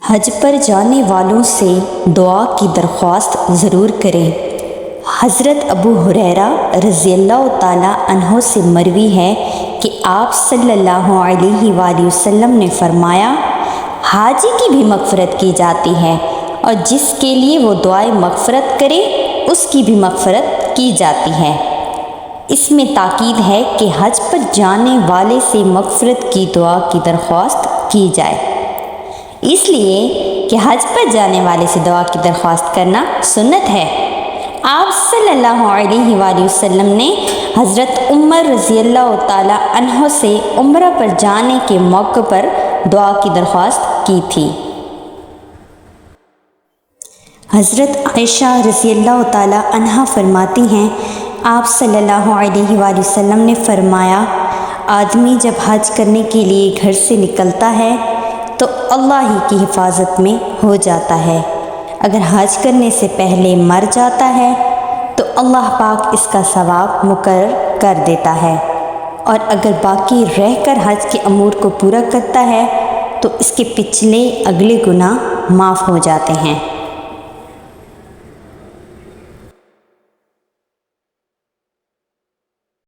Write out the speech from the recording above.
حج پر جانے والوں سے دعا کی درخواست ضرور کریں۔ حضرت ابو ہریرہ رضی اللہ تعالیٰ عنہ سے مروی ہے کہ آپ صلی اللہ علیہ وآلہ وسلم نے فرمایا، حاجی کی بھی مغفرت کی جاتی ہے اور جس کے لیے وہ دعائے مغفرت کرے اس کی بھی مغفرت کی جاتی ہے۔ اس میں تاکید ہے کہ حج پر جانے والے سے مغفرت کی دعا کی درخواست کی جائے، اس لیے کہ حج پر جانے والے سے دعا کی درخواست کرنا سنت ہے۔ آپ صلی اللہ علیہ وآلہ وسلم نے حضرت عمر رضی اللہ تعالیٰ عنہ سے عمرہ پر جانے کے موقع پر دعا کی درخواست کی تھی۔ حضرت عائشہ رضی اللہ تعالیٰ عنہ فرماتی ہیں، آپ صلی اللہ علیہ وآلہ وسلم نے فرمایا، آدمی جب حج کرنے کے لیے گھر سے نکلتا ہے تو اللہ ہی کی حفاظت میں ہو جاتا ہے۔ اگر حج کرنے سے پہلے مر جاتا ہے تو اللہ پاک اس کا ثواب مقرر کر دیتا ہے، اور اگر باقی رہ کر حج کے امور کو پورا کرتا ہے تو اس کے پچھلے اگلے گناہ معاف ہو جاتے ہیں۔